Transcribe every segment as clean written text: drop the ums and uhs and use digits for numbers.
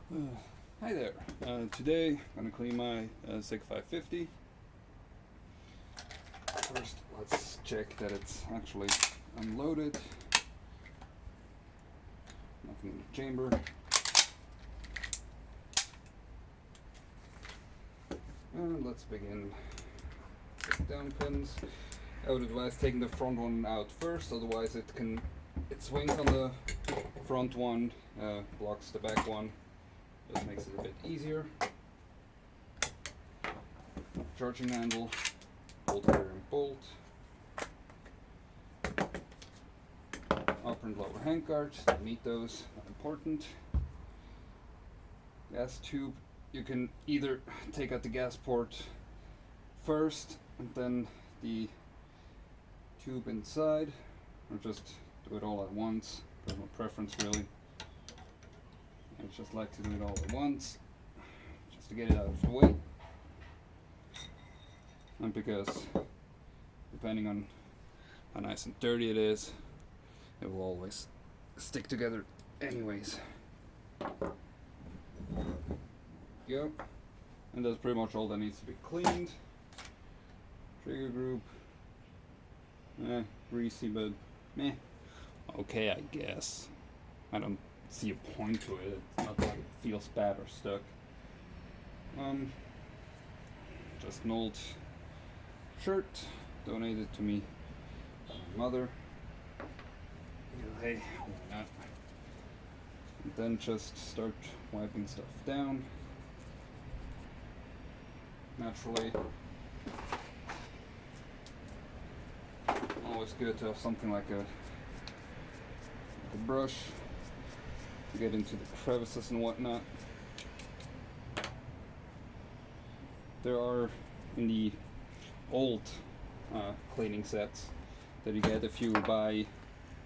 Hi there. Today I'm gonna clean my SG550. First, let's check that it's actually unloaded. Nothing in the chamber. And let's begin with down pins. I would advise taking the front one out first, otherwise it swings on the front one, blocks the back one. Just makes it a bit easier. Charging handle, bolt here and bolt. Upper and lower hand guards, don't need those, not important. Gas tube, you can either take out the gas port first and then the tube inside, or just do it all at once. There's no preference really. I just like to do it all at once, just to get it out of the way. And because, depending on how nice and dirty it is, it will always stick together anyways. Yep. And that's pretty much all that needs to be cleaned. Trigger group. Greasy, but meh. Okay, I guess. I don't see a point to it. It's not like it feels bad or stuck. Just an old shirt donated to me by my mother. Hey, why not? And then just start wiping stuff down. Naturally. Always good to have something like a brush to get into the crevices and whatnot. There are, in the old cleaning sets that you get, if you buy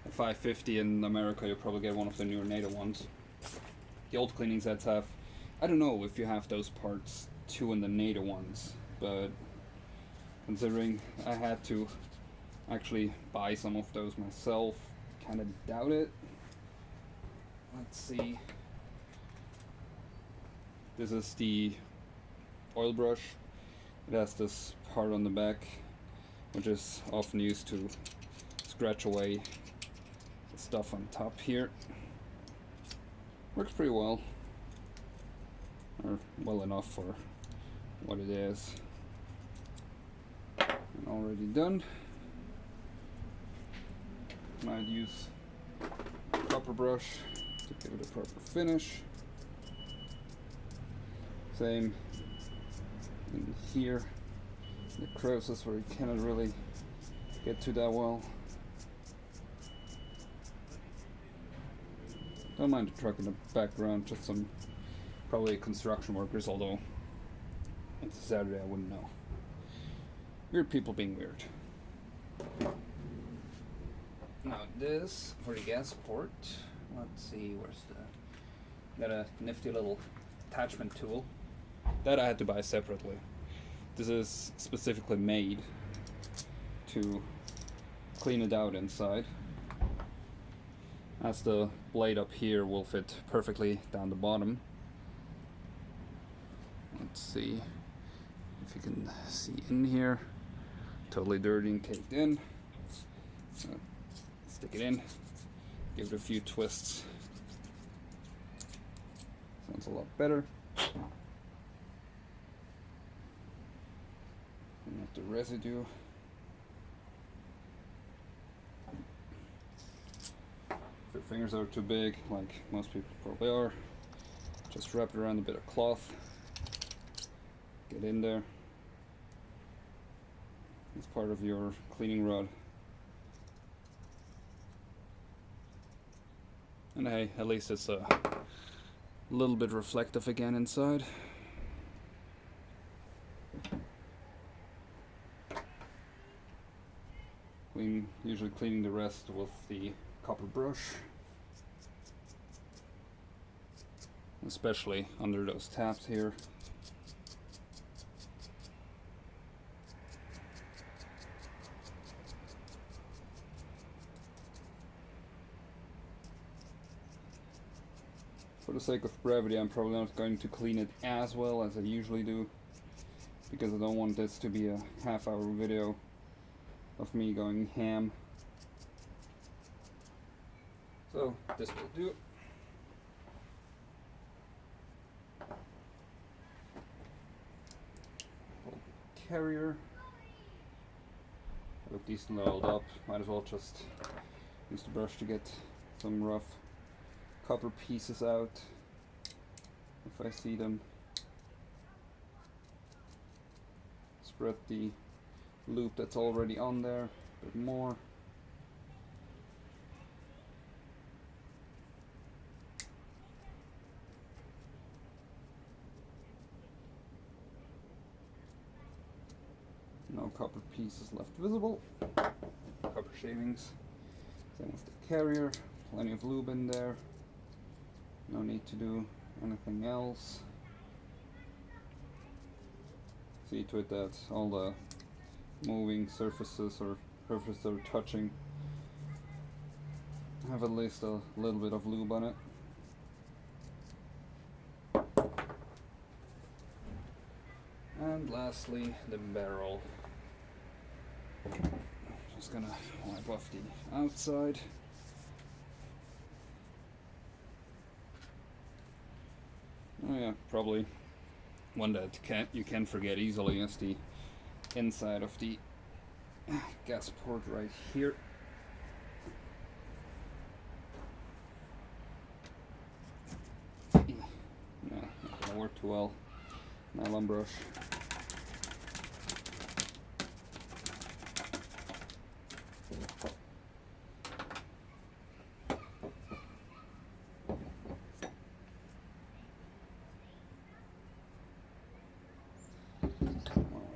a 550 in America, you'll probably get one of the newer NATO ones. The old cleaning sets have, I don't know if you have those parts too in the NATO ones, but considering I had to actually buy some of those myself, kind of doubt it. Let's see. This is the oil brush. It has this part on the back, which is often used to scratch away the stuff on top here. Works pretty well, or well enough for what it is. And already done. Might use a copper brush to give it a proper finish. Same in here, the crevices where you cannot really get to that well. Don't mind the truck in the background, just some probably construction workers, although it's a Saturday, I wouldn't know. Weird people being weird. Now this for the gas port. Let's see, where's the... Got a nifty little attachment tool that I had to buy separately. This is specifically made to clean it out inside, as the blade up here will fit perfectly down the bottom. Let's see if you can see in here. Totally dirty and caked in. So stick it in, give it a few twists. Sounds a lot better. And the residue. If your fingers are too big, like most people probably are, just wrap it around a bit of cloth. Get in there. It's part of your cleaning rod. And hey, at least it's a little bit reflective again inside. Usually cleaning the rest with the copper brush, especially under those tabs here. For the sake of brevity, I'm probably not going to clean it as well as I usually do, because I don't want this to be a half-hour video of me going ham. So this will do. Carrier. I look decently oiled up. Might as well just use the brush to get some rough copper pieces out if I see them. Spread the loop that's already on there a bit more. No copper pieces left visible. Copper shavings. Same with the carrier. Plenty of lube in there. No need to do anything else. See to it that all the moving surfaces or surfaces that are touching have at least a little bit of lube on it. And lastly, the barrel. Just gonna wipe off the outside. Oh yeah, probably one that you can forget easily is the inside of the gas port right here. Yeah, not gonna work too well. Nylon brush.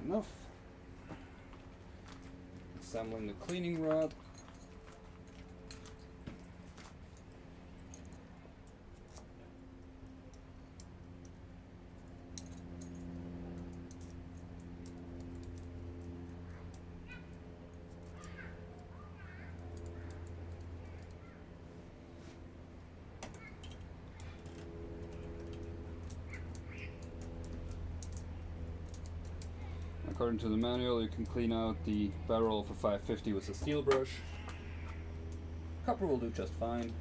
Enough. Assembling the cleaning rod. According to the manual, you can clean out the barrel of a 550 with a steel brush. Copper will do just fine,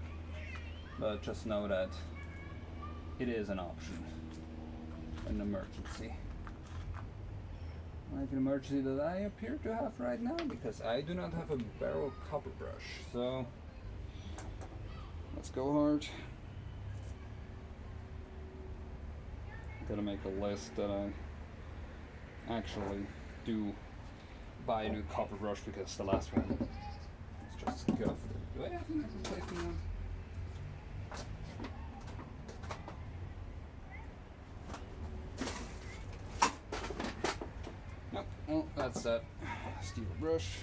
but just know that it is an option in an emergency. Like an emergency that I appear to have right now, because I do not have a barrel copper brush. So let's go hard. Gotta make a list that I actually do buy a new copper brush, because the last one is just scuffed. Do I have a replacement one? Nope. Well, that's that steel brush.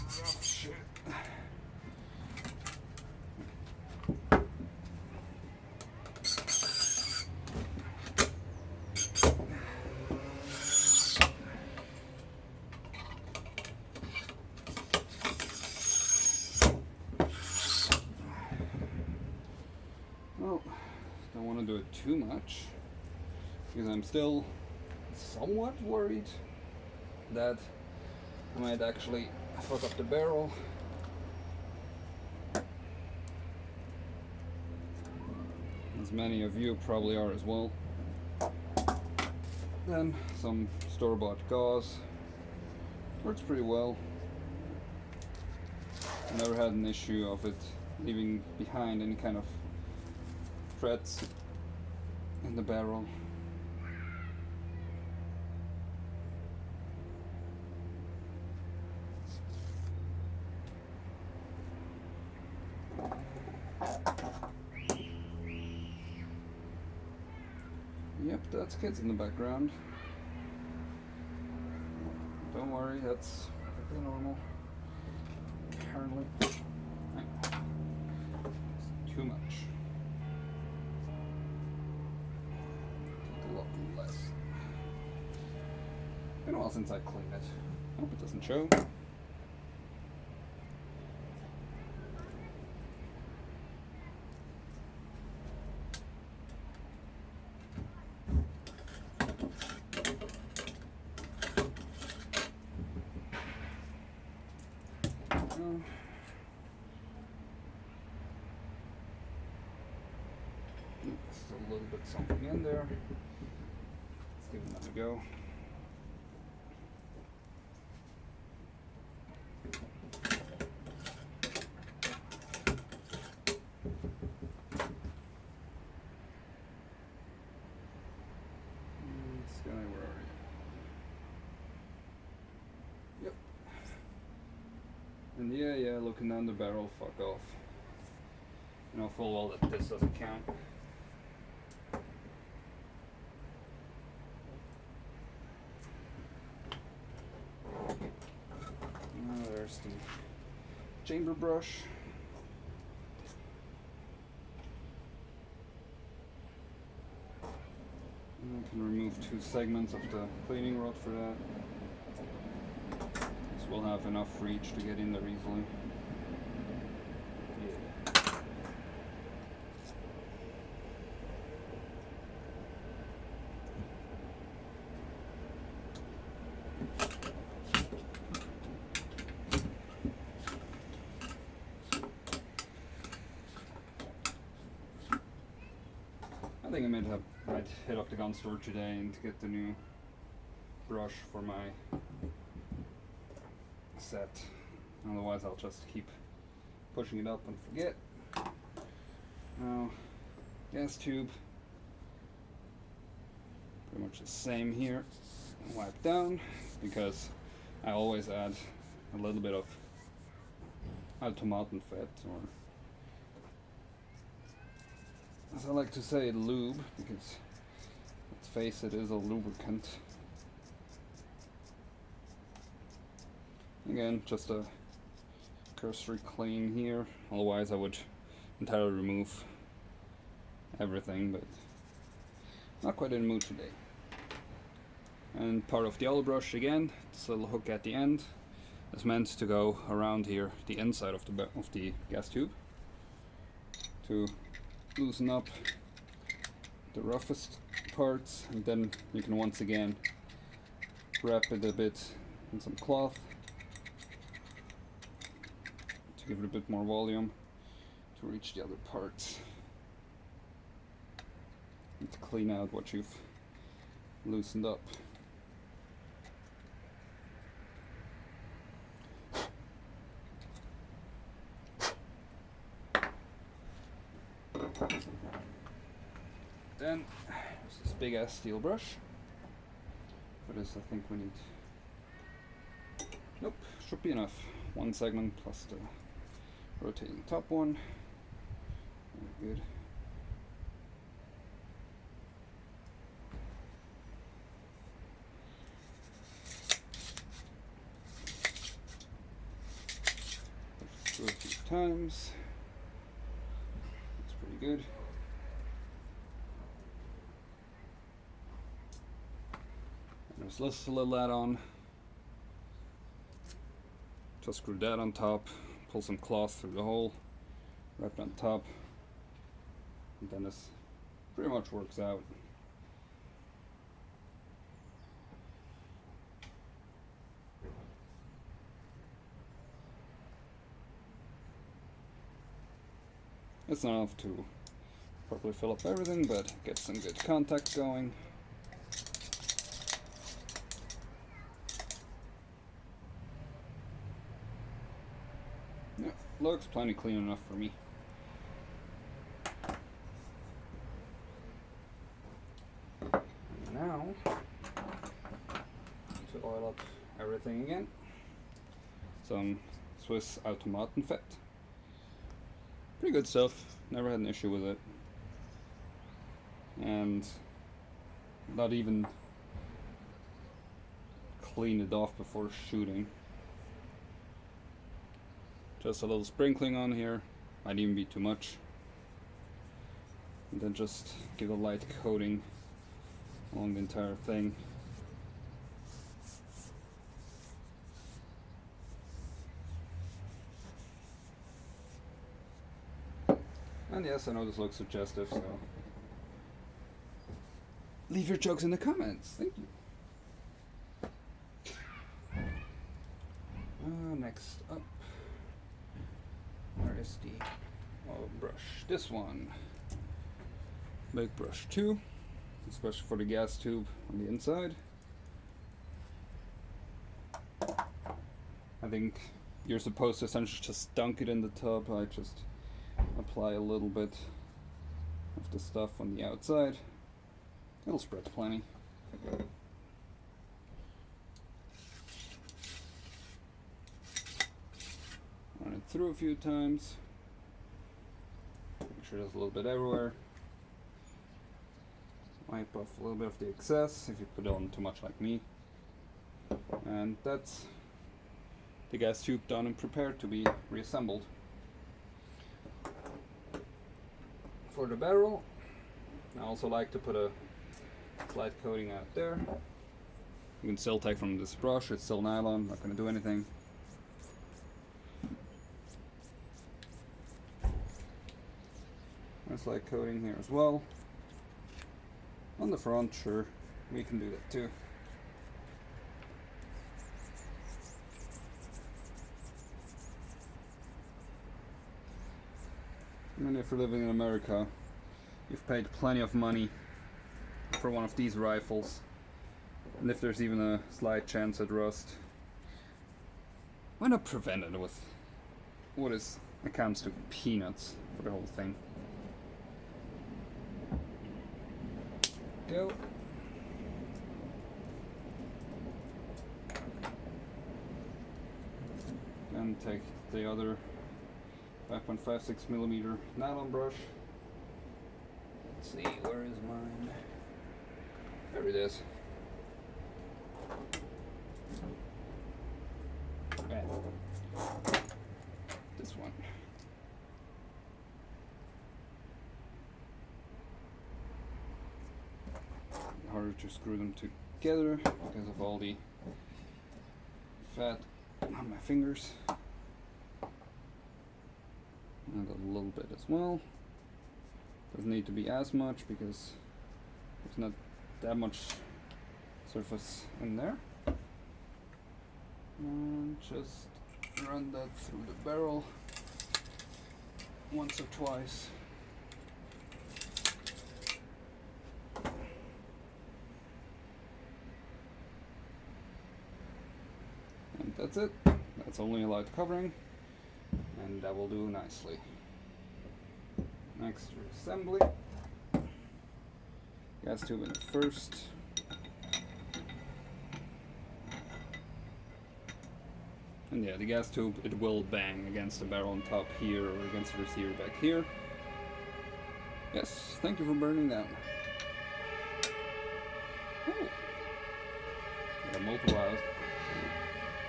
Rough shit. Well, don't want to do it too much, because I'm still somewhat worried that I might actually fuck up the barrel. As many of you probably are as well. Then some store-bought gauze. Works pretty well. Never had an issue of it leaving behind any kind of threads in the barrel. Yep, that's kids in the background. Don't worry, that's perfectly normal. Apparently. It's too much. Take a lot less. Been a while since I cleaned it. Hope it doesn't show. Still a little bit something in there. Let's give it another go. This guy, where are you? Yep. And yeah, looking down the barrel, fuck off. You know full well that this doesn't count. There's the chamber brush. And I can remove 2 segments of the cleaning rod for that. This will have enough reach to get in there easily. I think I might hit up the gun store today and get the new brush for my set. Otherwise I'll just keep pushing it up and forget. Now, gas tube, pretty much the same here. Wipe down, because I always add a little bit of automaten fat, or as I like to say, lube, because let's face it, is a lubricant. Again, just a cursory clean here, otherwise I would entirely remove everything, but not quite in the mood today. And part of the oil brush again, this little hook at the end is meant to go around here, the inside of the gas tube, to loosen up the roughest parts, and then you can once again wrap it a bit in some cloth to give it a bit more volume to reach the other parts and to clean out what you've loosened up. Then there's this big ass steel brush. For this I think we need, nope, should be enough. 1 segment plus the rotating top one. Very good. Push through a few times. That's pretty good. There's this little add-on. Just screw that on top, pull some cloth through the hole, wrap it on top, and then this pretty much works out. It's not enough to properly fill up everything, but get some good contact going. Yeah, looks plenty clean enough for me. Now, to oil up everything again. Some Swiss automaten fat. Pretty good stuff, never had an issue with it. And not even clean it off before shooting. Just a little sprinkling on here, might even be too much. And then just give a light coating along the entire thing. And yes, I know this looks suggestive, so leave your jokes in the comments. Thank you. Next up, where's the brush? This one. Big brush 2, especially for the gas tube on the inside. I think you're supposed to essentially just dunk it in the tub. I just apply a little bit of the stuff on the outside. It'll spread plenty. Run it through a few times. Make sure there's a little bit everywhere. Wipe off a little bit of the excess if you put on too much like me. And that's the gas tube done and prepared to be reassembled. For the barrel, I also like to put a slight coating out there. You can still take from this brush, it's still nylon, not going to do anything. A slight coating here as well. On the front, sure, we can do that too. I mean, if you're living in America, you've paid plenty of money for one of these rifles, and if there's even a slight chance at rust, why not prevent it with what accounts to peanuts for the whole thing? Go. And take the other 5.56mm nylon brush. Let's see, where is mine? There it is. Okay. This one. Harder to screw them together because of all the fat on my fingers. And a little bit as well. Doesn't need to be as much because there's not that much surface in there. And just run that through the barrel once or twice. And that's it. That's only a light covering, and that will do nicely. Next, assembly. Gas tube in first. And yeah, the gas tube, it will bang against the barrel on top here or against the receiver back here. Yes, thank you for burning down. Oh, got multiple hours.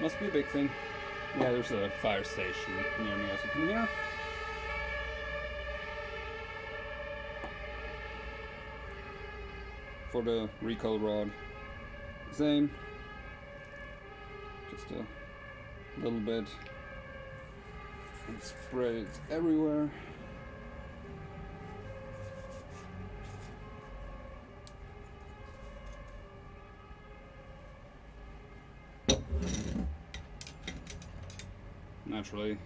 Must be a big thing. Yeah, there's a fire station near me, as you can hear. For the recoil rod, same. Just a little bit and spread it everywhere. Naturally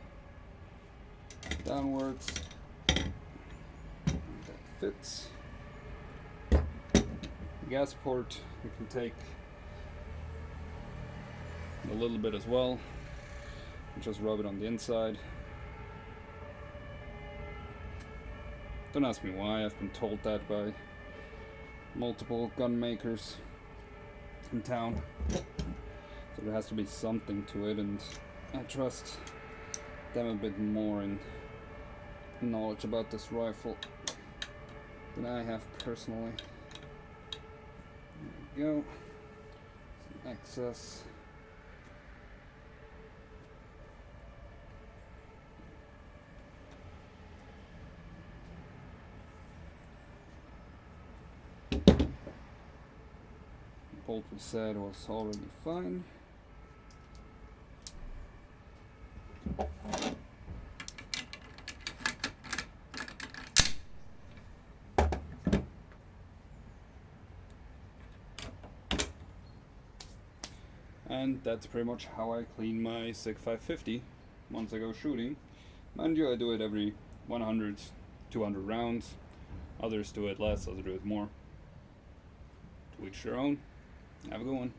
downwards. That fits. The gas port, you can take a little bit as well. Just rub it on the inside. Don't ask me why, I've been told that by multiple gun makers in town. So there has to be something to it, and I trust them a bit more in knowledge about this rifle than I have personally. There we go. Some excess. The bolt we said was already fine. And that's pretty much how I clean my SG550 once I go shooting. Mind you, I do it every 100, 200 rounds. Others do it less, others do it more. To each their own. Have a good one.